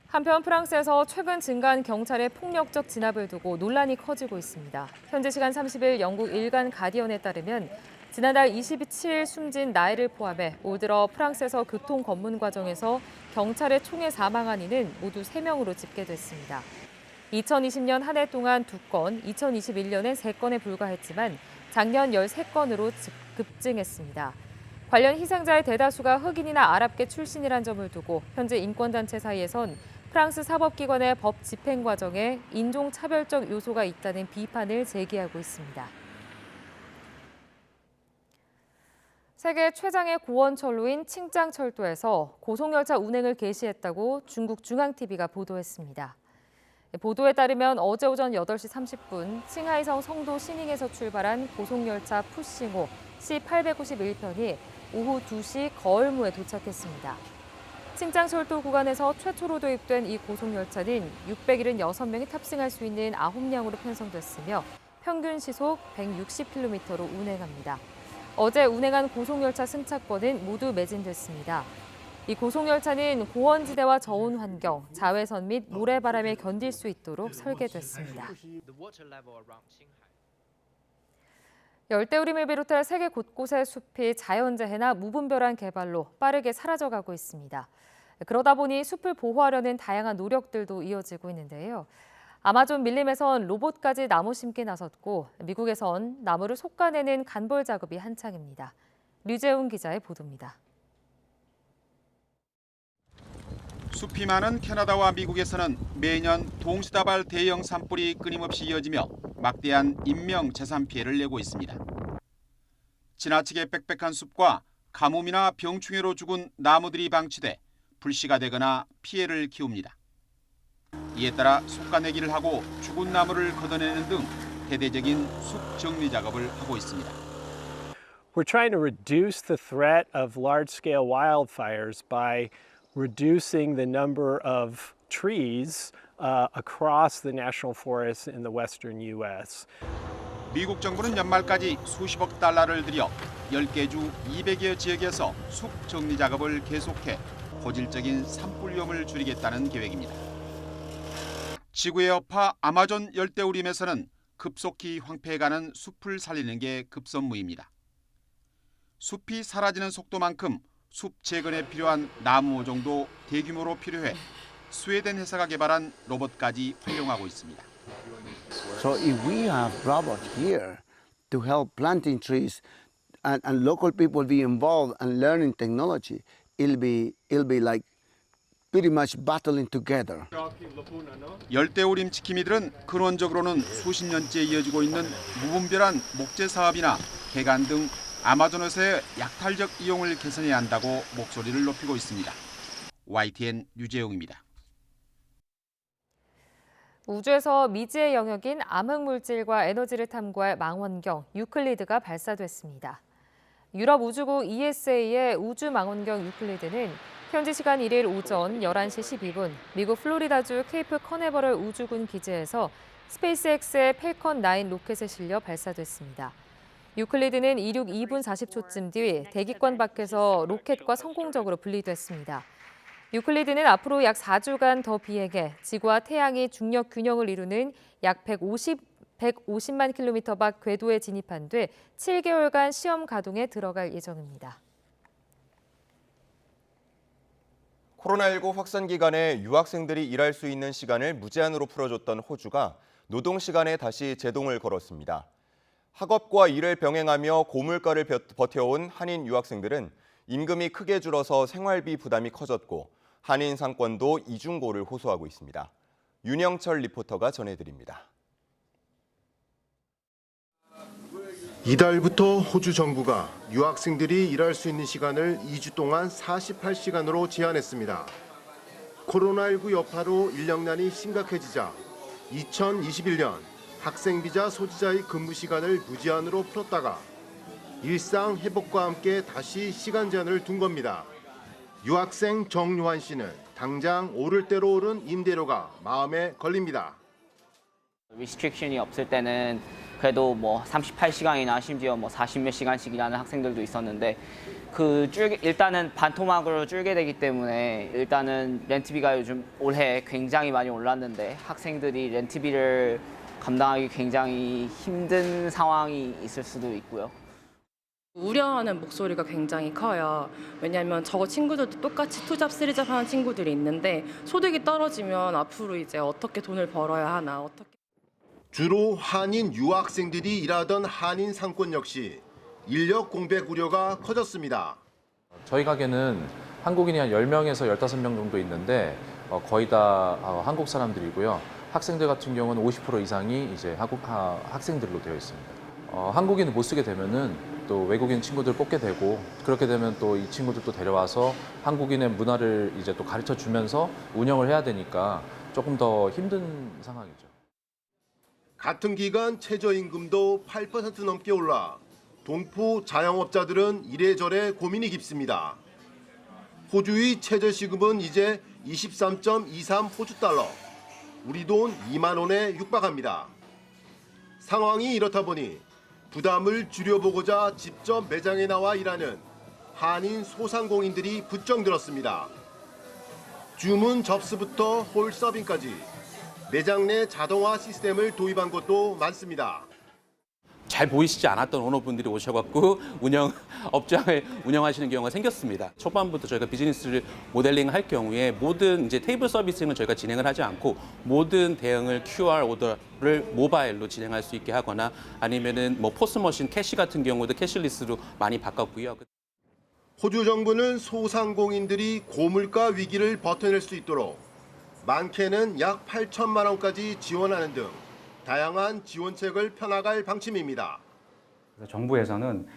한편 프랑스에서 최근 증가한 경찰의 폭력적 진압을 두고 논란이 커지고 있습니다. 현지 시간 30일 영국 일간 가디언에 따르면 지난달 27일 숨진 나엘을 포함해 올 들어 프랑스에서 교통 검문 과정에서 경찰의 총에 사망한 이는 모두 3명으로 집계됐습니다. 2020년 한 해 동안 2건, 2021년엔 3건에 불과했지만 작년 13건으로 급증했습니다. 관련 희생자의 대다수가 흑인이나 아랍계 출신이란 점을 두고 현재 인권단체 사이에선 프랑스 사법기관의 법 집행 과정에 인종차별적 요소가 있다는 비판을 제기하고 있습니다. 세계 최장의 고원철로인 칭짱철도에서 고속열차 운행을 개시했다고 중국 중앙TV가 보도했습니다. 보도에 따르면 어제 오전 8시 30분 칭하이성 성도 시닝에서 출발한 고속열차 푸싱호 C891편이 오후 2시 거얼무에 도착했습니다. 칭짱철도 구간에서 최초로 도입된 이 고속열차는 676명이 탑승할 수 있는 9량으로 편성됐으며 평균 시속 160km로 운행합니다. 어제 운행한 고속열차 승차권은 모두 매진됐습니다. 이 고속열차는 고원지대와 저온 환경, 자외선 및 모래바람에 견딜 수 있도록 설계됐습니다. 열대우림을 비롯해 세계 곳곳의 숲이 자연재해나 무분별한 개발로 빠르게 사라져가고 있습니다. 그러다 보니 숲을 보호하려는 다양한 노력들도 이어지고 있는데요. 아마존 밀림에선 로봇까지 나무 심기에 나섰고 미국에선 나무를 솎아내는 간벌 작업이 한창입니다. 류재훈 기자의 보도입니다. 숲이 많은 캐나다와 미국에서는 매년 동시다발 대형 산불이 끊임없이 이어지며 막대한 인명 재산 피해를 내고 있습니다. 지나치게 빽빽한 숲과 가뭄이나 병충해로 죽은 나무들이 방치돼 불씨가 되거나 피해를 키웁니다. 이에 따라 솎아내기를 하고 죽은 나무를 걷어내는 등 대대적인 숲 정리 작업을 하고 있습니다. We're trying to reduce the threat of large-scale wildfires by reducing the number of trees across the national forests in the western U.S. 미국 정부는 연말까지 수십억 달러를 들여 10개 주 200여 지역에서 숲 정리 작업을 계속해 고질적인 산불 위험을 줄이겠다는 계획입니다. 지구의 여파 아마존 열대우림에서는 급속히 황폐해가는 숲을 살리는 게 급선무입니다. 숲이 사라지는 속도만큼 숲 재건에 필요한 나무 모종도 대규모로 필요해 스웨덴 회사가 개발한 로봇까지 활용하고 있습니다. So if we have robots here to help planting trees and local people be involved and learning technology, it'll be like pretty much battling together. 열대우림 지킴이들은 근원적으로는 수십 년째 이어지고 있는 무분별한 목재 사업이나 개간 등 아마존에서의 약탈적 이용을 개선해야 한다고 목소리를 높이고 있습니다. YTN 유재용입니다. 우주에서 미지의 영역인 암흑물질과 에너지를 탐구할 망원경 유클리드가 발사됐습니다. 유럽 우주국 ESA의 우주망원경 유클리드는 현지 시간 1일 오전 11시 12분 미국 플로리다주 케이프 커네버럴 우주군 기지에서 스페이스X의 펠컨 9 로켓에 실려 발사됐습니다. 유클리드는 이륙 2분 40초쯤 뒤 대기권 밖에서 로켓과 성공적으로 분리됐습니다. 유클리드는 앞으로 약 4주간 더 비행해 지구와 태양이 중력 균형을 이루는 약 150만 킬로미터 밖 궤도에 진입한 뒤 7개월간 시험 가동에 들어갈 예정입니다. 코로나19 확산 기간에 유학생들이 일할 수 있는 시간을 무제한으로 풀어줬던 호주가 노동 시간에 다시 제동을 걸었습니다. 학업과 일을 병행하며 고물가를 버텨온 한인 유학생들은 임금이 크게 줄어서 생활비 부담이 커졌고 한인 상권도 이중고를 호소하고 있습니다. 윤영철 리포터가 전해드립니다. 이달부터 호주 정부가 유학생들이 일할 수 있는 시간을 2주 동안 48시간으로 제한했습니다. 코로나19 여파로 인력난이 심각해지자 2021년 학생비자 소지자의 근무 시간을 무제한으로 풀었다가 일상 회복과 함께 다시 시간 제한을 둔 겁니다. 유학생 정요한 씨는 당장 오를 대로 오른 임대료가 마음에 걸립니다. 리스트릭션이 없을 때는 그래도 뭐 38시간이나 심지어 뭐 40몇 시간씩 일하는 학생들도 있었는데 일단은 반토막으로 줄게 되기 때문에 일단은 렌트비가 요즘 올해 굉장히 많이 올랐는데 학생들이 렌트비를 감당하기 굉장히 힘든 상황이 있을 수도 있고요. 우려하는 목소리가 굉장히 커요. 왜냐하면 저 친구들도 똑같이 투잡, 쓰리잡 하는 친구들이 있는데 소득이 떨어지면 앞으로 이제 어떻게 돈을 벌어야 하나, 주로 한인 유학생들이 일하던 한인 상권 역시 인력 공백 우려가 커졌습니다. 저희 가게는 한국인이 한 10명에서 15명 정도 있는데 거의 다 한국 사람들이고요. 학생들 같은 경우는 50% 이상이 이제 학생들로 되어 있습니다. 한국인을 못 쓰게 되면은 또 외국인 친구들 뽑게 되고 그렇게 되면 또 이 친구들도 데려와서 한국인의 문화를 이제 또 가르쳐 주면서 운영을 해야 되니까 조금 더 힘든 상황이죠. 같은 기간 최저임금도 8% 넘게 올라 동포 자영업자들은 이래저래 고민이 깊습니다. 호주의 최저시급은 이제 23.23 호주달러, 우리 돈 2만 원에 육박합니다. 상황이 이렇다 보니 부담을 줄여보고자 직접 매장에 나와 일하는 한인 소상공인들이 부쩍 늘었습니다. 주문 접수부터 홀 서빙까지 매장 내 자동화 시스템을 도입한 곳도 많습니다. 잘 보이시지 않았던 오너분들이 오셔갖고 업장을 운영하시는 경우가 생겼습니다. 초반부터 저희가 비즈니스를 모델링 할 경우에 모든 이제 테이블 서비스는 저희가 진행을 하지 않고 모든 대응을 QR 오더를 모바일로 진행할 수 있게 하거나 아니면은 뭐 포스 머신 캐시 같은 경우도 캐시리스로 많이 바꿨고요. 호주 정부는 소상공인들이 고물가 위기를 버텨낼 수 있도록 많게는 약 8천만 원까지 지원하는 등 다양한 지원책을 펴나갈 방침입니다. 정부에서는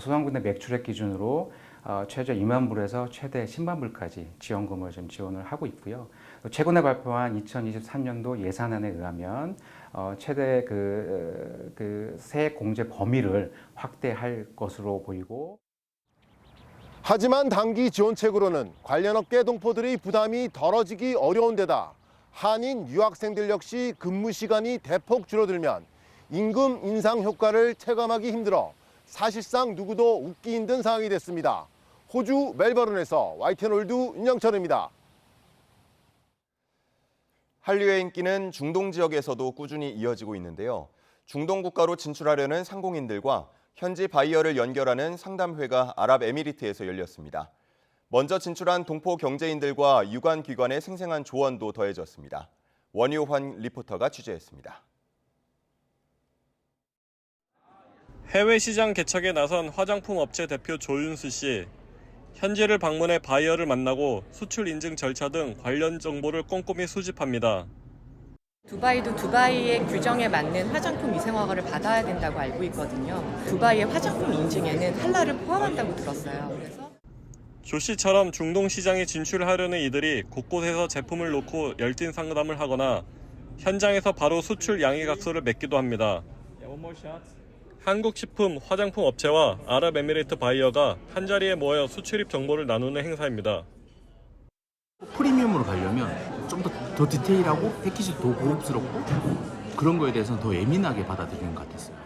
소상공인의 매출액 기준으로 최저 2만 불에서 최대 10만 불까지 지원금을 좀 지원을 하고 있고요. 최근에 발표한 2023년도 예산안에 의하면 최대 세액 공제 범위를 확대할 것으로 보이고. 하지만 단기 지원책으로는 관련 업계 동포들의 부담이 덜어지기 어려운 데다 한인 유학생들 역시 근무 시간이 대폭 줄어들면 임금 인상 효과를 체감하기 힘들어 사실상 누구도 웃기 힘든 상황이 됐습니다. 호주 멜버른에서 YTN 월드 윤영철입니다. 한류의 인기는 중동 지역에서도 꾸준히 이어지고 있는데요. 중동 국가로 진출하려는 상공인들과 현지 바이어를 연결하는 상담회가 아랍에미리트에서 열렸습니다. 먼저 진출한 동포 경제인들과 유관기관의 생생한 조언도 더해졌습니다. 원효환 리포터가 취재했습니다. 해외 시장 개척에 나선 화장품 업체 대표 조윤수 씨. 현지를 방문해 바이어를 만나고 수출 인증 절차 등 관련 정보를 꼼꼼히 수집합니다. 두바이도 두바이의 규정에 맞는 화장품 위생허가를 받아야 된다고 알고 있거든요. 두바이의 화장품 인증에는 할랄을 포함한다고 들었어요. 그래서 조 씨처럼 중동 시장에 진출하려는 이들이 곳곳에서 제품을 놓고 열띤 상담을 하거나 현장에서 바로 수출 양해각서를 맺기도 합니다. 한국식품, 화장품 업체와 아랍에미리트 바이어가 한자리에 모여 수출입 정보를 나누는 행사입니다. 프리미엄으로 가려면 좀 더 디테일하고 패키지도 더 고급스럽고 그런 거에 대해서는 더 예민하게 받아들이는 것 같았어요.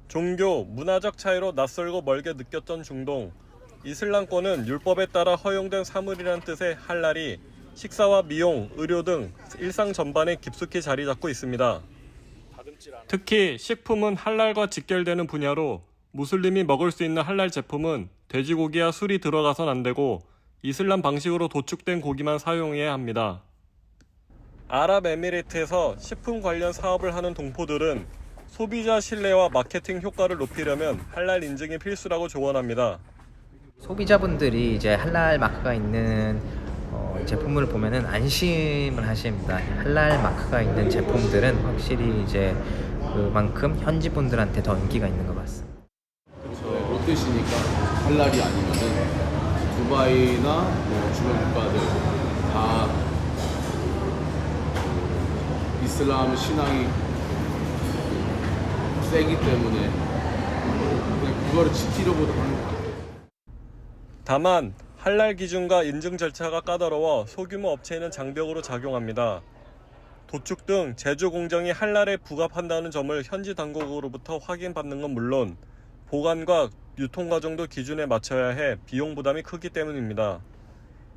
종교, 문화적 차이로 낯설고 멀게 느꼈던 중동. 이슬람권은 율법에 따라 허용된 사물이란 뜻의 할랄이 식사와 미용, 의료 등 일상 전반에 깊숙이 자리 잡고 있습니다. 특히 식품은 할랄과 직결되는 분야로 무슬림이 먹을 수 있는 할랄 제품은 돼지고기와 술이 들어가선 안 되고 이슬람 방식으로 도축된 고기만 사용해야 합니다. 아랍에미리트에서 식품 관련 사업을 하는 동포들은 소비자 신뢰와 마케팅 효과를 높이려면 할랄 인증이 필수라고 조언합니다. 소비자분들이 이제 할랄 마크가 있는 제품을 보면은 안심을 하십니다. 할랄 마크가 있는 제품들은 확실히 이제 그만큼 현지 분들한테 더 인기가 있는 것 같습니다. 롯데시니까 할랄이 아니면은 두바이나 뭐 주변 국가들 다 이슬람 신앙이 세기 때문에 그냥 그거를 지키려고 하는 것 같아요. 다만 할랄 기준과 인증 절차가 까다로워 소규모 업체에는 장벽으로 작용합니다. 도축 등 제조 공정이 할랄에 부합한다는 점을 현지 당국으로부터 확인받는 건 물론 보관과 유통 과정도 기준에 맞춰야 해 비용 부담이 크기 때문입니다.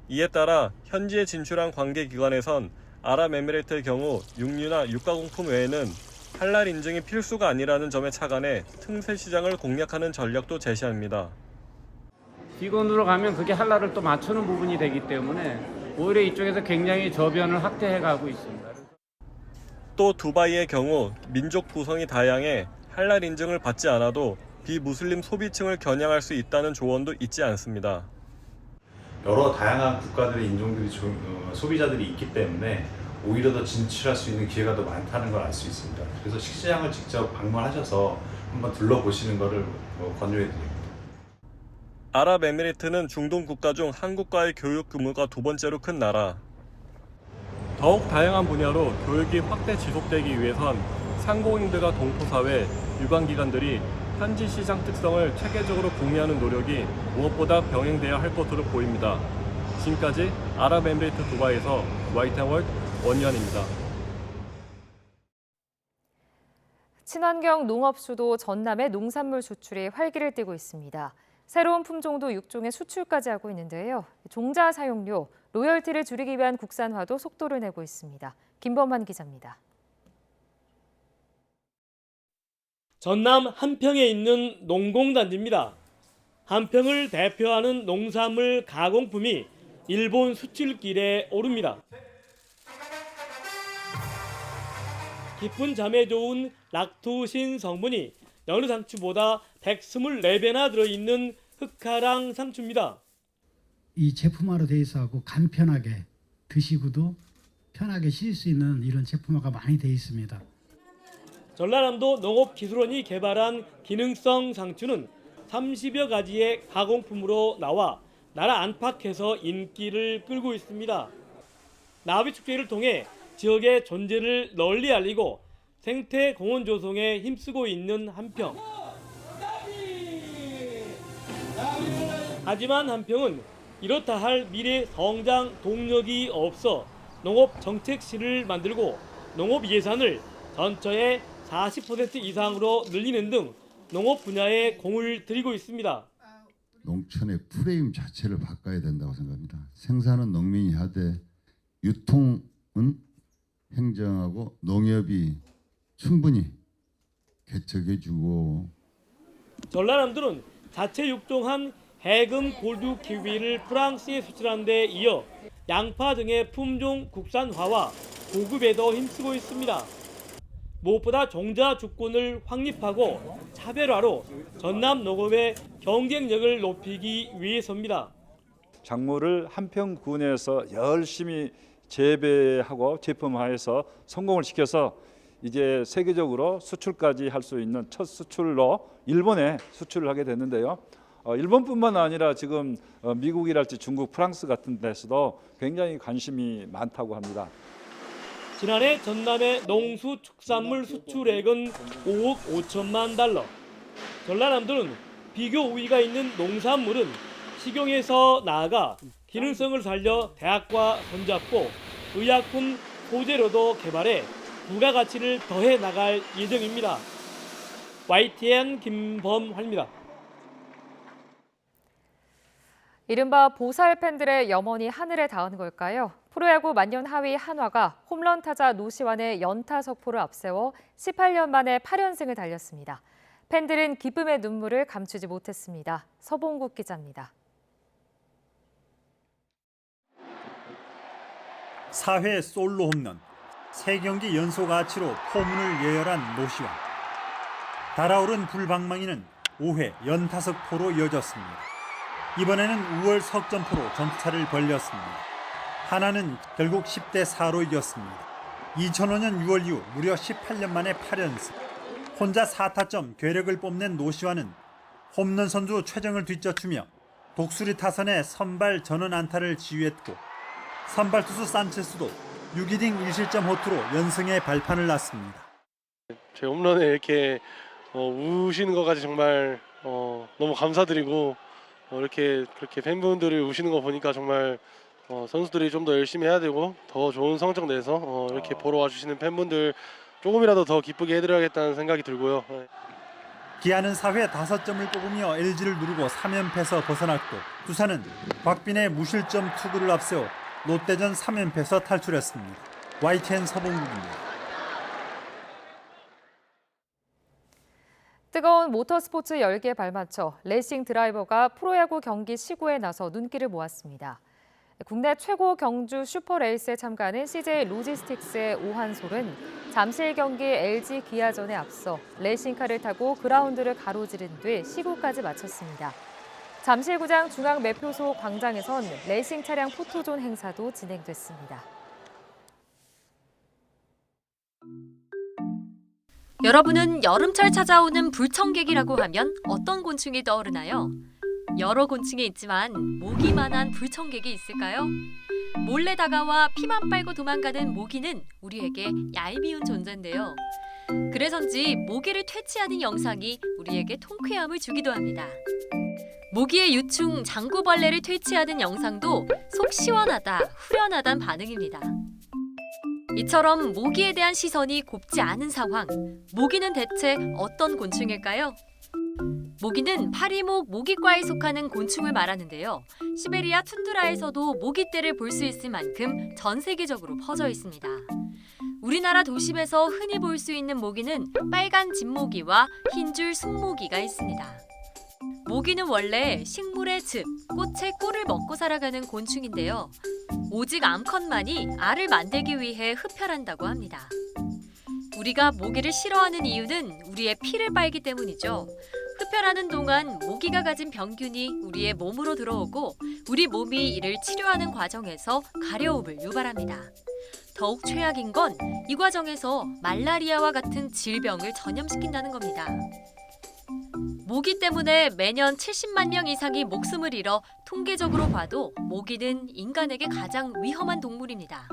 이에 따라 현지에 진출한 관계기관에선 아랍에미레이트의 경우 육류나 육가공품 외에는 할랄 인증이 필수가 아니라는 점에 착안해 틈새 시장을 공략하는 전략도 제시합니다. 비건으로 가면 그게 할랄을 또 맞추는 부분이 되기 때문에 오히려 이쪽에서 굉장히 저변을 확대해가고 있습니다. 또 두바이의 경우 민족 구성이 다양해 할랄 인증을 받지 않아도 비무슬림 소비층을 겨냥할 수 있다는 조언도 있지 않습니다. 여러 다양한 국가들의 인종들이 소비자들이 있기 때문에 오히려 더 진출할 수 있는 기회가 더 많다는 걸 알 수 있습니다. 그래서 식시장을 직접 방문하셔서 한번 둘러보시는 것을 권유해드립니다. 아랍에미리트는 중동 국가 중 한국과의 교육 규모가 두 번째로 큰 나라. 더욱 다양한 분야로 교육이 확대 지속되기 위해선 상공인들과 동포사회, 유관기관들이 현지 시장 특성을 체계적으로 공유하는 노력이 무엇보다 병행돼야 할 것으로 보입니다. 지금까지 아랍에미리트 두바이에서 YTN월드 원유한입니다. 친환경 농업수도 전남의 농산물 수출이 활기를 띠고 있습니다. 새로운 품종도 육종의 수출까지 하고 있는데요. 종자 사용료, 로열티를 줄이기 위한 국산화도 속도를 내고 있습니다. 김범환 기자입니다. 전남 한평에 있는 농공단지입니다. 한평을 대표하는 농산물 가공품이 일본 수출길에 오릅니다. 깊은 잠에 좋은 락토신 성분이 여느 상추보다 124배나 들어있는 흑하랑 상추입니다. 이 제품화로 돼 있어서 간편하게 드시고도 편하게 쉴 수 있는 이런 제품화가 많이 돼 있습니다. 전라남도 농업기술원이 개발한 기능성 상추는 30여 가지의 가공품으로 나와 나라 안팎에서 인기를 끌고 있습니다. 나비축제를 통해 지역의 존재를 널리 알리고 생태 공원 조성에 힘쓰고 있는 한평. 하지만 한평은 이렇다 할 미래 성장 동력이 없어 농업 정책실을 만들고 농업 예산을 전처의 40% 이상으로 늘리는 등 농업 분야에 공을 들이고 있습니다. 농촌의 프레임 자체를 바꿔야 된다고 생각합니다. 생산은 농민이 하되 유통은 행정하고 농협이 충분히 개척해주고. 전라남도는 자체 육종한 해금 골드 키위를 프랑스에 수출한 데 이어 양파 등의 품종 국산화와 보급에도 힘쓰고 있습니다. 무엇보다 종자 주권을 확립하고 차별화로 전남 농업의 경쟁력을 높이기 위해서입니다. 작물을 한평군에서 열심히 재배하고 제품화해서 성공을 시켜서 이제 세계적으로 수출까지 할 수 있는 첫 수출로 일본에 수출을 하게 됐는데요. 일본뿐만 아니라 지금 미국이랄지 중국, 프랑스 같은 데서도 굉장히 관심이 많다고 합니다. 지난해 전남의 농수축산물 수출액은 5억 5천만 달러. 전라남도는 비교 우위가 있는 농산물은 식용에서 나아가 기능성을 살려 대학과 손잡고 의약품 소재로도 개발해 부가가치를 더해 나갈 예정입니다. YTN 김범환입니다. 이른바 보살 팬들의 염원이 하늘에 닿은 걸까요? 프로야구 만년 하위 한화가 홈런 타자 노시환의 연타 석포를 앞세워 18년 만에 8연승을 달렸습니다. 팬들은 기쁨의 눈물을 감추지 못했습니다. 서봉국 기자입니다. 4회 솔로 홈런, 3경기 연속 아치로 포문을 예열한 노시환. 달아오른 불방망이는 5회 연타석포로 이어졌습니다. 이번에는 5월 석점포로 점수차를 벌렸습니다. 하나는 결국 10대4로 이겼습니다. 2005년 6월 이후 무려 18년 만에 8연승. 혼자 4타점 괴력을 뽐낸 노시환은 홈런 선두 최정을 뒤쫓으며 독수리 타선의 선발 전원 안타를 지휘했고 선발 투수 산체스도 6이닝 1실점 호투로 연승의 발판을 놨습니다. 제 홈런에 이렇게 우시는 것까지 정말 너무 감사드리고 이렇게 그렇게 팬분들이 우시는 거 보니까 정말 선수들이 좀 더 열심히 해야 되고 더 좋은 성적 내서 이렇게 보러 와주시는 팬분들 조금이라도 더 기쁘게 해드려야겠다는 생각이 들고요. 기아는 4회 5점을 뽑으며 LG를 누르고 3연패에서 벗어났고 두산은 곽빈의 무실점 투구를 앞세워 롯데전 3연패에서 탈출했습니다. YTN 서봉국입니다. 뜨거운 모터스포츠 열기에 발맞춰 레이싱 드라이버가 프로야구 경기 시구에 나서 눈길을 모았습니다. 국내 최고 경주 슈퍼레이스에 참가하는 CJ 로지스틱스의 오한솔은 잠실 경기 LG 기아전에 앞서 레이싱카를 타고 그라운드를 가로지른 뒤 시구까지 마쳤습니다. 잠실구장 중앙 매표소 광장에선 레이싱 차량 포토존 행사도 진행됐습니다. 여러분은 여름철 찾아오는 불청객이라고 하면 어떤 곤충이 떠오르나요? 여러 곤충이 있지만 모기만한 불청객이 있을까요? 몰래 다가와 피만 빨고 도망가는 모기는 우리에게 얄미운 존재인데요. 그래서인지 모기를 퇴치하는 영상이 우리에게 통쾌함을 주기도 합니다. 모기의 유충 장구벌레를 퇴치하는 영상도 속 시원하다, 후련하단 반응입니다. 이처럼 모기에 대한 시선이 곱지 않은 상황, 모기는 대체 어떤 곤충일까요? 모기는 파리목 모기과에 속하는 곤충을 말하는데요. 시베리아 툰드라에서도 모기떼를 볼 수 있을 만큼 전 세계적으로 퍼져 있습니다. 우리나라 도심에서 흔히 볼 수 있는 모기는 빨간 진모기와 흰줄 순모기가 있습니다. 모기는 원래 식물의 즙, 꽃의 꿀을 먹고 살아가는 곤충인데요. 오직 암컷만이 알을 만들기 위해 흡혈한다고 합니다. 우리가 모기를 싫어하는 이유는 우리의 피를 빨기 때문이죠. 흡혈하는 동안 모기가 가진 병균이 우리의 몸으로 들어오고 우리 몸이 이를 치료하는 과정에서 가려움을 유발합니다. 더욱 최악인 건 이 과정에서 말라리아와 같은 질병을 전염시킨다는 겁니다. 모기 때문에 매년 70만 명 이상이 목숨을 잃어 통계적으로 봐도 모기는 인간에게 가장 위험한 동물입니다.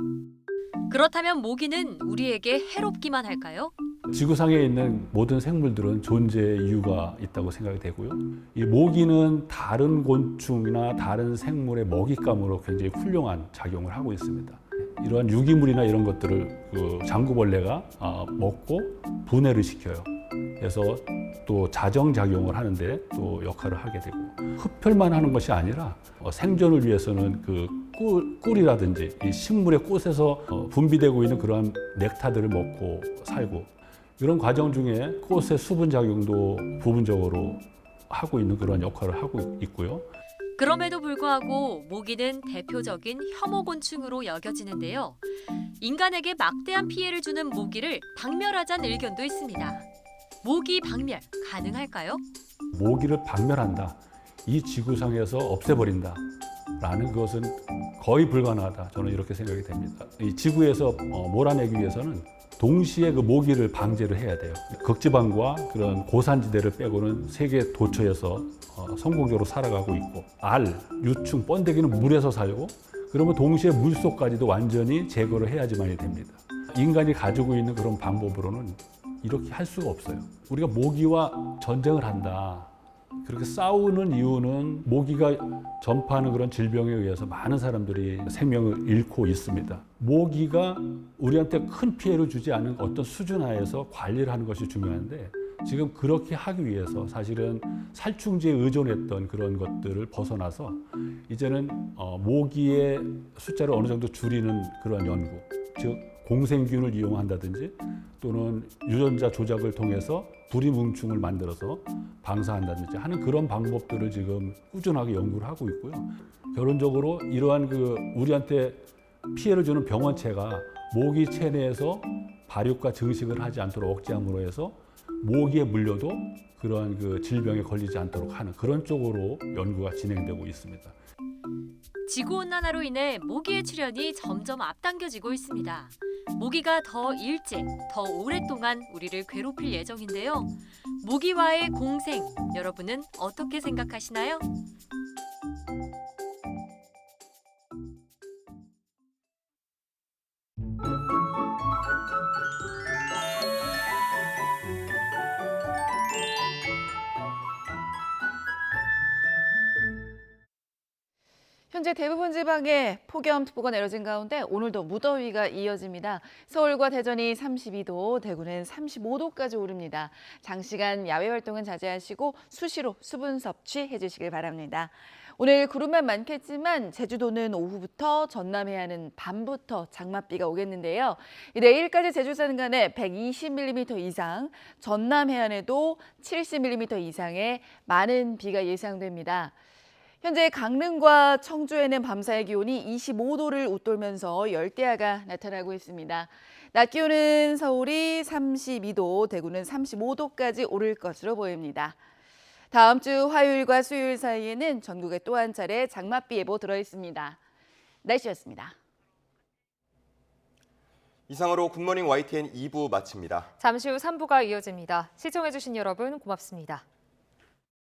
그렇다면 모기는 우리에게 해롭기만 할까요? 지구상에 있는 모든 생물들은 존재의 이유가 있다고 생각이 되고요. 이 모기는 다른 곤충이나 다른 생물의 먹잇감으로 굉장히 훌륭한 작용을 하고 있습니다. 이러한 유기물이나 이런 것들을 장구벌레가 먹고 분해를 시켜요. 그래서 또 자정작용을 하는데 또 역할을 하게 되고, 흡혈만 하는 것이 아니라 생존을 위해서는 그 꿀이라든지 이 식물의 꽃에서 분비되고 있는 그러한 넥타들을 먹고 살고, 이런 과정 중에 꽃의 수분 작용도 부분적으로 하고 있는 그런 역할을 하고 있고요. 그럼에도 불구하고 모기는 대표적인 혐오곤충으로 여겨지는데요. 인간에게 막대한 피해를 주는 모기를 박멸하자는 의견도 있습니다. 모기 박멸 가능할까요? 모기를 박멸한다, 이 지구상에서 없애버린다 라는 것은 거의 불가능하다, 저는 이렇게 생각이 됩니다. 이 지구에서 몰아내기 위해서는 동시에 그 모기를 방제를 해야 돼요. 극지방과 그런 고산지대를 빼고는 세계 도처에서 성공적으로 살아가고 있고, 알, 유충, 번데기는 물에서 살고, 그러면 동시에 물속까지도 완전히 제거를 해야지만이 됩니다. 인간이 가지고 있는 그런 방법으로는 이렇게 할 수가 없어요. 우리가 모기와 전쟁을 한다, 그렇게 싸우는 이유는 모기가 전파하는 그런 질병에 의해서 많은 사람들이 생명을 잃고 있습니다. 모기가 우리한테 큰 피해를 주지 않은 어떤 수준 하에서 관리를 하는 것이 중요한데, 지금 그렇게 하기 위해서 사실은 살충제에 의존했던 그런 것들을 벗어나서 이제는 모기의 숫자를 어느 정도 줄이는 그런 연구, 즉 공생균을 이용한다든지 또는 유전자 조작을 통해서 불이뭉충을 만들어서 방사한다든지 하는 그런 방법들을 지금 꾸준하게 연구를 하고 있고요. 결론적으로 이러한 우리한테 피해를 주는 병원체가 모기 체내에서 발육과 증식을 하지 않도록 억제함으로 해서 모기에 물려도 그러한 질병에 걸리지 않도록 하는 그런 쪽으로 연구가 진행되고 있습니다. 지구온난화로 인해 모기의 출현이 점점 앞당겨지고 있습니다. 모기가 더 일찍, 더 오랫동안 우리를 괴롭힐 예정인데요. 모기와의 공생, 여러분은 어떻게 생각하시나요? 현재 대부분 지방에 폭염특보가 내려진 가운데 오늘도 무더위가 이어집니다. 서울과 대전이 32도, 대구는 35도까지 오릅니다. 장시간 야외 활동은 자제하시고 수시로 수분 섭취해 주시길 바랍니다. 오늘 구름만 많겠지만 제주도는 오후부터, 전남 해안은 밤부터 장맛비가 오겠는데요. 내일까지 제주 산간에 120mm 이상, 전남 해안에도 70mm 이상의 많은 비가 예상됩니다. 현재 강릉과 청주에는 밤사이 기온이 25도를 웃돌면서 열대야가 나타나고 있습니다. 낮 기온은 서울이 32도, 대구는 35도까지 오를 것으로 보입니다. 다음 주 화요일과 수요일 사이에는 전국에 또 한 차례 장맛비 예보 들어있습니다. 날씨였습니다. 이상으로 굿모닝 YTN 2부 마칩니다. 잠시 후 3부가 이어집니다. 시청해주신 여러분 고맙습니다.